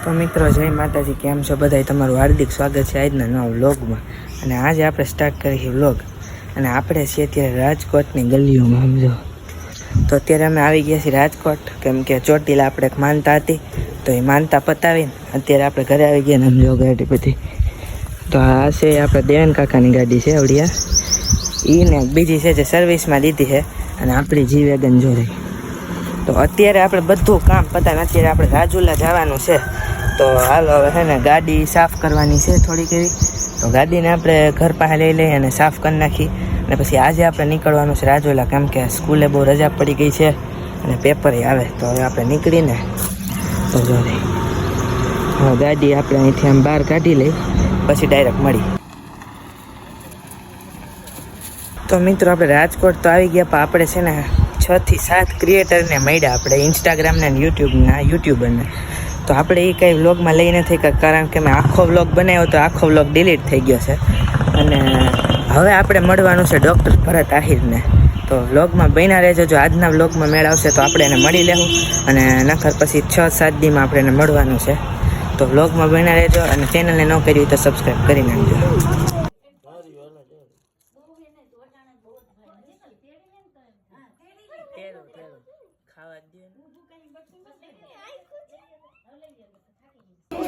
તો મિત્રો જય માતાજી, કેમ છો બધાય? તમારું હાર્દિક સ્વાગત છે આજના નવા વ્લોગમાં. અને આજે આપણે સ્ટાર્ટ કરીએ વ્લોગ. અને આપણે છીએ અત્યારે રાજકોટની ગલીઓમાં, સમજો. તો અત્યારે અમે આવી ગયા છીએ રાજકોટ, કેમ કે ચોટીલા આપણે એક માનતા હતી, તો એ માનતા પતાવીને અત્યારે આપણે ઘરે આવી ગયા ને સમજો ગાડી બધી. તો આ છે આપણે દેવન કાકાની ગાડી છે આવડિયા, એને બીજી છે જે સર્વિસમાં દીધી છે, અને આપણી જી વેગન જોડે. તો અત્યારે આપણે બધું કામ પતાવીને અત્યારે આપણે રાજુલા જવાનું છે. તો હાલો હવે છે ને ગાડી સાફ કરવાની છે થોડીક એવી. તો ગાડીને આપણે ઘર પાસે લઈ લઈએ અને સાફ કરી નાખી. અને પછી આજે આપણે નીકળવાનું છે રાજુલા, કેમ કે સ્કૂલે બહુ રજા પડી ગઈ છે અને પેપર આવે. તો હવે આપણે નીકળીને તો જોડે હવે ગાડી આપણે અહીંથી આમ બહાર કાઢી લઈ, પછી ડાયરેક્ટ મળી. તો મિત્રો આપણે રાજકોટ તો આવી ગયા, પણ આપણે છે ને 6 થી 7 ક્રિએટરને મળ્યા આપણે, ઇન્સ્ટાગ્રામને અને યુટ્યુબરને. તો આપણે એ કંઈ વ્લોગમાં લઈ નથી, કારણ કે મેં આખો વ્લોગ બનાવ્યો તો આખો વ્લોગ ડિલીટ થઈ ગયો છે. અને હવે આપણે મળવાનું છે ડૉક્ટર ભરત આહિરને. તો વ્લોગમાં બન્યા રહેજો. જો આજના વ્લોગમાં મેળ આવશે તો આપણે એને મળી લેવું, અને નકર પછી 6-7 દીમાં આપણે એને મળવાનું છે. તો વ્લોગમાં બન્યા રહેજો, અને ચેનલને ન કરી તો સબસ્ક્રાઈબ કરી નાખજો.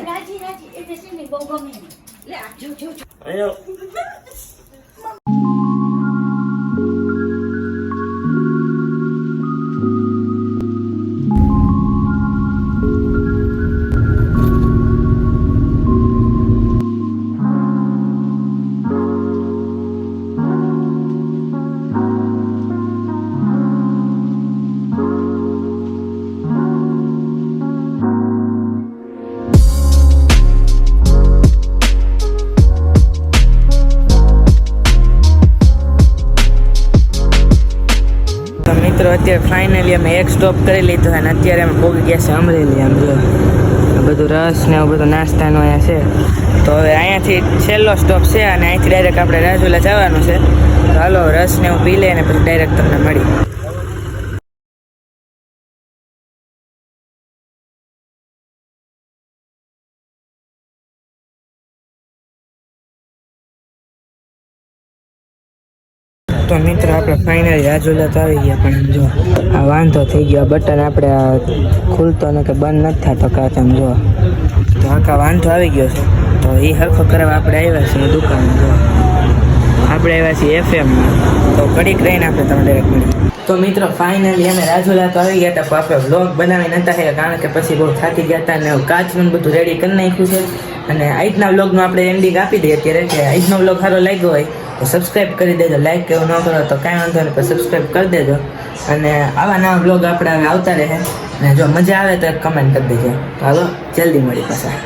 રાજી એટલે છે ને બહુ ગમે લે આ જો અત્યારે ફાઇનલી અમે એક સ્ટોપ કરી લીધો, અને અત્યારે અમે પહોંચી ગયા છે અમરેલી. આમ જો બધું રસ ને એવું બધું નાસ્તાનું અહીંયા છે. તો હવે અહીંયાથી છેલ્લો સ્ટોપ છે, અને અહીંથી ડાયરેક્ટ આપણે રાજુલા જવાનું છે. તો હાલો રસ ને એવું પી લે ને પછી ડાયરેક્ટ તમને મળી. તો મિત્રો આપણે ફાઇનલી રાજુલા તો આવી ગયા, પણ જો આ વાંધો થઈ ગયો. બટન આપણે આ ખુલતો ને કે બંધ નથી થતો કાચ, આમ જો. તો આખા વાંધો આવી ગયો છે. તો એ હરખો કરવા આપણે આવ્યા છીએ દુકાન. જો આપણે આવ્યા છીએ FM માં. તો ઘડીક રહીને આપણે તમને ડાયરેક્ટ મળી. તો મિત્રો ફાઇનલી અમે રાજુલા તો આવી ગયા હતા, પણ આપણે વ્લોગ બનાવી નતા થયા, કારણ કે પછી બહુ થાકી ગયા હતા. અને કાચનું બધું રેડી કરી નાખ્યું છે. અને આજના વ્લોગનું આપણે એન્ડિંગ આપી દઈએ અત્યારે, કે આજનો વ્લોગ સારો લાગ્યો હોય તો સબસ્ક્રાઈબ કરી દેજો. લાઈક કેવું ન કરો તો કાંઈ વાંધો નહીં, પણ સબસ્ક્રાઈબ કરી દેજો. અને આવા નવા બ્લોગ આપણે હવે આવતા રહે. અને જો મજા આવે તો એક કમેન્ટ કરી દેજો. તો હાલો જલ્દી મળી પાછા.